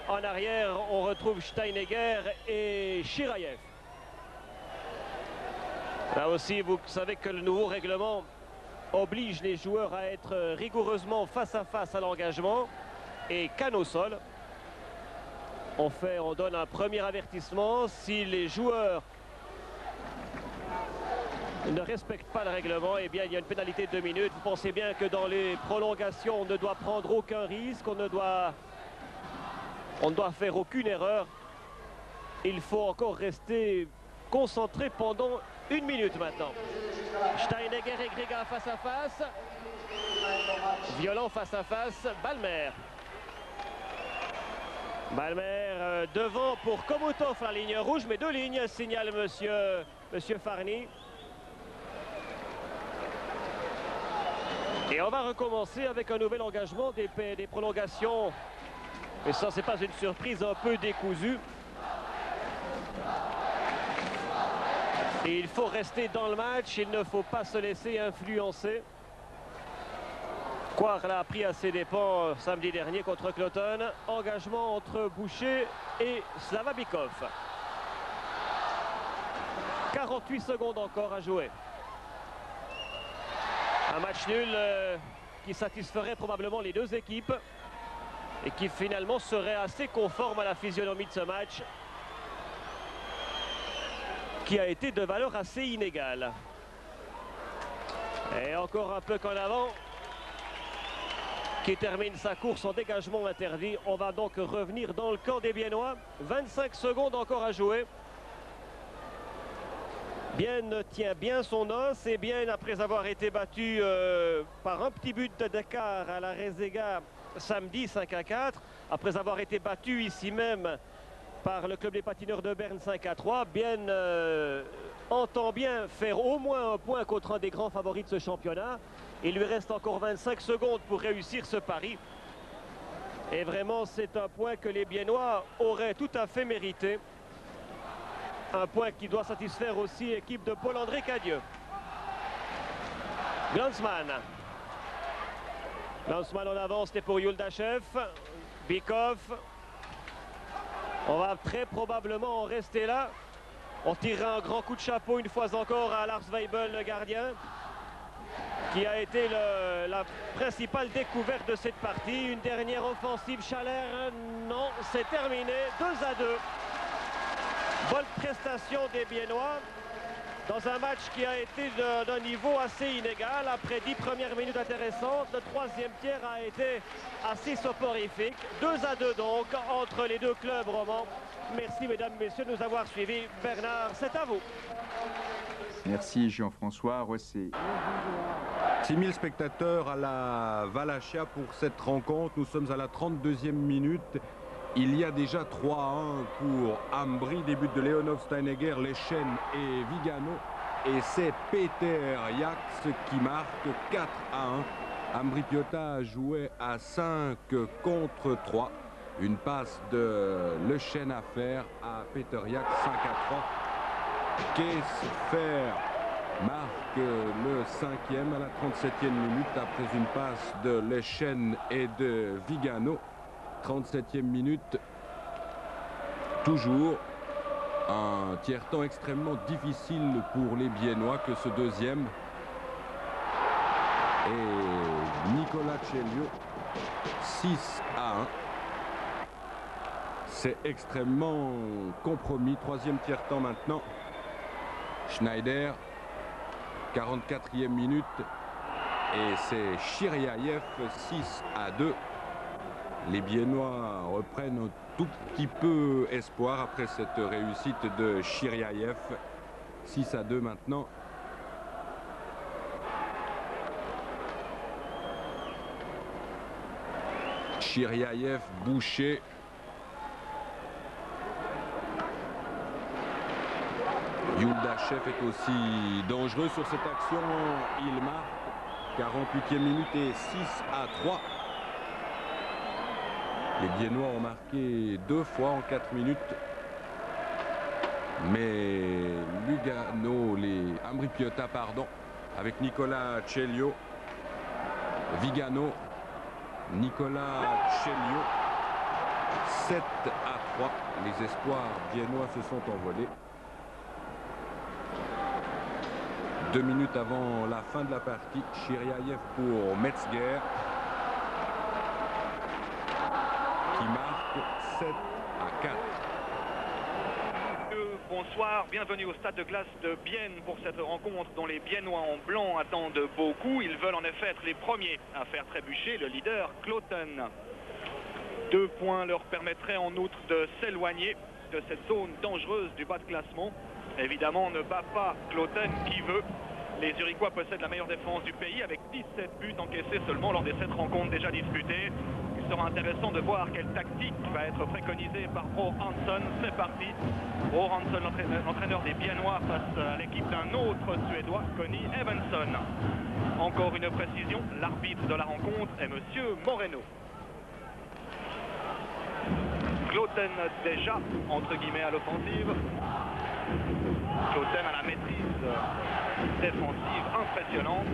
En arrière, on retrouve Steinegger et Chirayev. Là aussi, vous savez que le nouveau règlement oblige les joueurs à être rigoureusement face à face à l'engagement. et canne au sol. On donne un premier avertissement. Si les joueurs ne respectent pas le règlement, eh bien il y a une pénalité de 2 minutes. Vous pensez bien que dans les prolongations, on ne doit prendre aucun risque, on ne doit faire aucune erreur. Il faut encore rester concentré pendant 1 minute maintenant. Steinegger et Griga face à face. Violent face à face, Balmer. Balmer devant pour Komotov, la ligne rouge, mais 2 lignes, signale monsieur Farny. Et on va recommencer avec un nouvel engagement des prolongations. Et ça, c'est pas une surprise, un peu décousue. Et il faut rester dans le match, il ne faut pas se laisser influencer. Coire l'a appris à ses dépens samedi dernier contre Cloton. Engagement entre Boucher et Slavabikov. 48 secondes encore à jouer. Un match nul qui satisferait probablement les 2 équipes et qui finalement serait assez conforme à la physionomie de ce match, qui a été de valeur assez inégale. Et encore un peu qu'en avant, qui termine sa course en dégagement interdit. On va donc revenir dans le camp des Biennois. 25 secondes encore à jouer. Bienne tient bien son os et Bienne, après avoir été battu par un petit but d'écart à la Rezega samedi 5-4, après avoir été battu ici même par le club des patineurs de Berne 5-3, Bienne entend bien faire au moins un point contre un des grands favoris de ce championnat. Il lui reste encore 25 secondes pour réussir ce pari. Et vraiment, c'est un point que les Biennois auraient tout à fait mérité. Un point qui doit satisfaire aussi l'équipe de Paul-André Cadieux. Glanzmann. Glanzmann en avance, c'était pour Yuldachev. Bikov. On va très probablement en rester là. On tirera un grand coup de chapeau une fois encore à Lars Weibel, le gardien, qui a été la principale découverte de cette partie. Une dernière offensive, Chalère, non, c'est terminé, 2-2. Bonne prestation des Biennois dans un match qui a été d'un niveau assez inégal. Après 10 premières minutes intéressantes, le 3e tiers a été assez soporifique. 2-2 donc entre les 2 clubs romans. Merci mesdames, messieurs de nous avoir suivis. Bernard, c'est à vous. Merci Jean-François. Ouais, 6000 spectateurs à la Valachia pour cette rencontre. Nous sommes à la 32e minute. Il y a déjà 3-1 pour Ambri. Début de Leonov, Steinegger, Leschen et Vigano. Et c'est Peter Jaks qui marque 4-1. Ambri Piotta jouait à 5 contre 3. Une passe de Leschen à faire à Peter Jaks, 5-3. Keesfer marque le 5e à la 37e minute après une passe de Leschen et de Vigano. 37e minute, toujours un tiers-temps extrêmement difficile pour les Biennois que ce 2e. Et Nicolas Celio, 6-1. C'est extrêmement compromis. 3e tiers-temps maintenant. Schneider, 44e minute. Et c'est Chiriaïev, 6-2. Les Biennois reprennent un tout petit peu espoir après cette réussite de Chiriaïev. 6-2 maintenant. Chiriaïev, Boucher. Yuldachev est aussi dangereux sur cette action. Il marque. 48e minute et 6-3. Les Biennois ont marqué 2 fois en 4 minutes. Mais Lugano, les Ambri Piotta, pardon, avec Nicolas Celio, Vigano, Nicolas Celio, 7-3. Les espoirs biennois se sont envolés. 2 minutes avant la fin de la partie, Chiriaïev pour Metzger. qui marque 7-4. Bonsoir, bienvenue au stade de glace de Bienne pour cette rencontre dont les Biennois en blanc attendent beaucoup. Ils veulent en effet être les premiers à faire trébucher le leader Kloten. 2 points leur permettraient en outre de s'éloigner de cette zone dangereuse du bas de classement. Évidemment, on ne bat pas Kloten qui veut. Les Zurichois possèdent la meilleure défense du pays avec 17 buts encaissés seulement lors des 7 rencontres déjà disputées. Il sera intéressant de voir quelle tactique va être préconisée par Bro Hansson. C'est parti. Bro Hansson, l'entraîneur des Biennois, face à l'équipe d'un autre Suédois, Conny Evenson. Encore une précision, l'arbitre de la rencontre est Monsieur Moreno. Kloten déjà, entre guillemets, à l'offensive. Kloten a la maîtrise défensive impressionnante,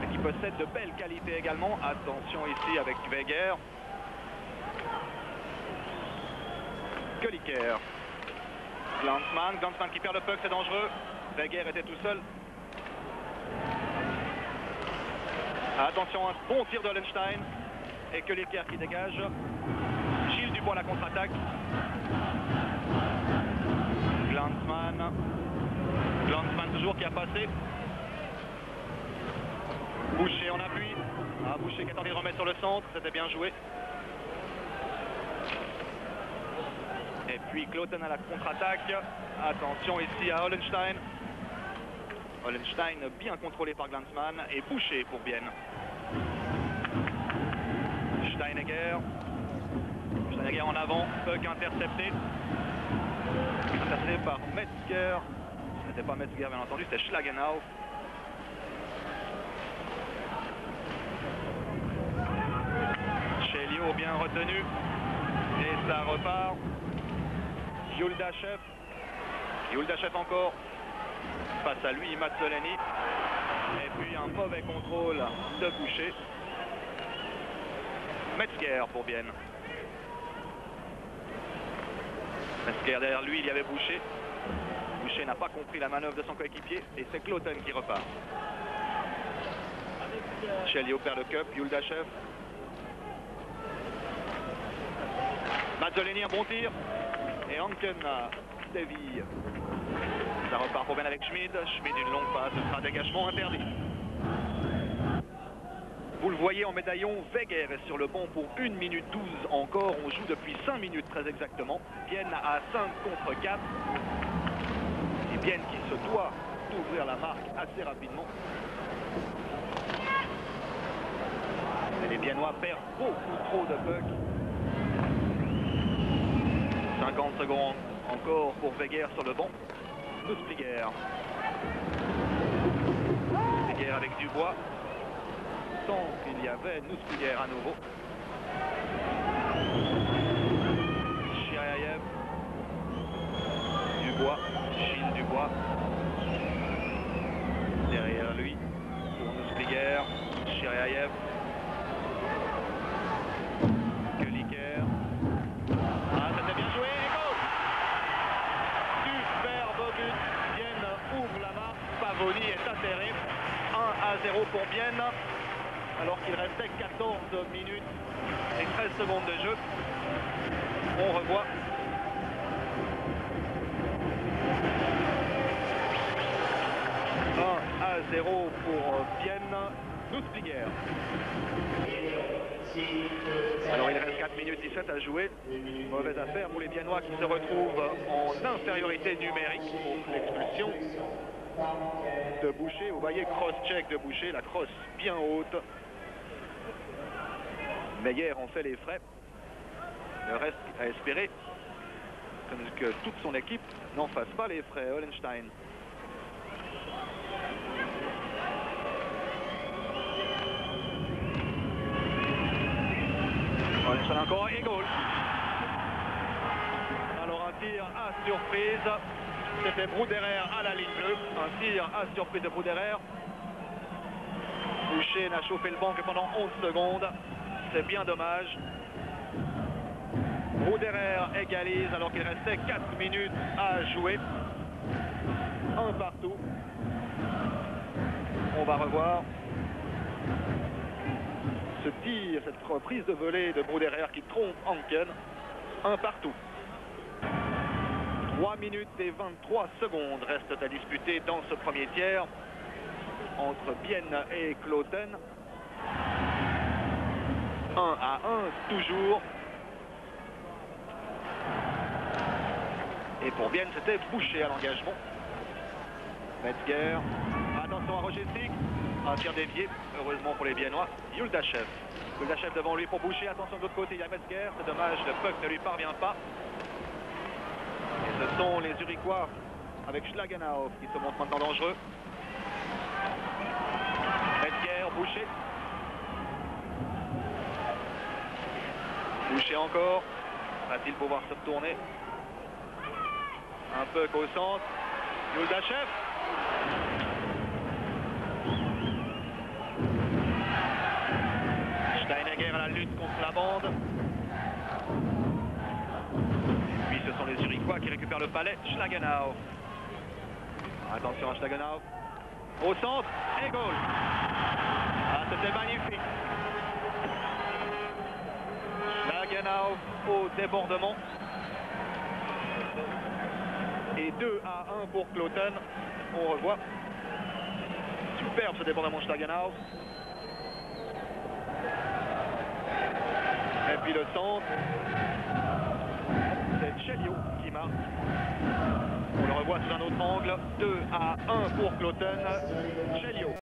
mais qui possède de belles qualités également. Attention ici avec Weger. Kölliker. Glanzmann qui perd le puck, c'est dangereux. Weger était tout seul. Attention, un bon tir de Hollenstein. Et Kölliker qui dégage. Gilles Dubois à la contre-attaque. Glanzmann toujours qui a passé. Boucher en appui. Ah, Boucher qui a tenté de remettre sur le centre, c'était bien joué. Et puis Kloten à la contre-attaque. Attention ici à Hollenstein. Hollenstein bien contrôlé par Glanzmann et Boucher pour Bienne. Steinegger en avant, puck intercepté. Intercepté par Metzger. Ce n'était pas Metzger bien entendu, c'était Schlagenau. Chelio bien retenu. Et ça repart. Yuldachev. Yuldachev encore. Face à lui, Mazzoleni. Et puis un mauvais contrôle de Boucher. Metzger pour Bienne. Metzger derrière lui, il y avait Boucher. Boucher n'a pas compris la manœuvre de son coéquipier et c'est Kloten qui repart. Chelio perd le cup, Yuldachev. Mazzoleni, un bon tir. Et Hanken dévie. Ça repart pour Bienne avec Schmid. Schmid, une longue passe, ce sera un dégagement interdit. Vous le voyez en médaillon, Weger est sur le banc pour 1 minute 12 encore. On joue depuis 5 minutes très exactement. Bienne à 5 contre 4. Et Bienne qui se doit d'ouvrir la marque assez rapidement. Et les Biennois perdent beaucoup trop de pucks. 50 secondes encore pour Weger sur le banc. Nusspliger. Weger avec Dubois. Il y avait Nusspliger à nouveau. Chiraïev. Dubois. Gilles Dubois. Derrière lui pour Nusspliger. Chiraïev. Kölliker. Ah, c'était bien joué. Et goal. Superbe but. Bienne ouvre la marque. Pavoni est atterré. 1-0 pour Bienne. Alors qu'il restait 14 minutes et 13 secondes de jeu. On revoit. « 1-0 pour Bienne. Nusspliger. Alors il reste 4 minutes 17 à jouer. Mauvaise affaire pour les Biennois qui se retrouvent en infériorité numérique pour l'expulsion de Boucher. Vous voyez, cross-check de Boucher, la crosse bien haute. Meyer en fait les frais. Le reste à espérer que toute son équipe n'en fasse pas les frais. Hollenstein. Hollenstein encore et goal. Alors un tir à surprise. C'était Bruderer à la ligne bleue. Un tir à surprise de Bruderer. Boucher n'a chauffé le banc que pendant 11 secondes. C'est bien dommage. Bruderer égalise alors qu'il restait 4 minutes à jouer. Un partout. On va revoir. ce tir, cette reprise de volée de Brouderer qui trompe Hanken. Un partout. 3 minutes et 23 secondes restent à disputer dans ce premier tiers entre Bienne et Kloten. 1-1 toujours. Et pour Bienne, c'était Boucher à l'engagement. Metzger. Attention à Roger Stig. Un tir dévié, heureusement pour les Biennois. Yuldachev. Yuldachev devant lui pour Boucher. Attention de l'autre côté, il y a Metzger. C'est dommage, le puck ne lui parvient pas. Et ce sont les Zurichois avec Schlagenau qui se montrent maintenant dangereux. Metzger, Boucher. Boucher encore. Va-t-il pouvoir se retourner? Un puck au centre. Yuldachev. Steinegger à la lutte contre la bande. Et puis ce sont les Zurichois qui récupèrent le palais. Schlagenau. Attention à Schlagenau. Au centre. Et goal. Ah, c'était magnifique. Schlagenau au débordement. Et 2-1 pour Kloten. On revoit. Superbe ce débordement de Schlagenau. Et puis le centre. C'est Cheliot qui marque. On le revoit sous un autre angle. 2-1 pour Kloten. Cheliot.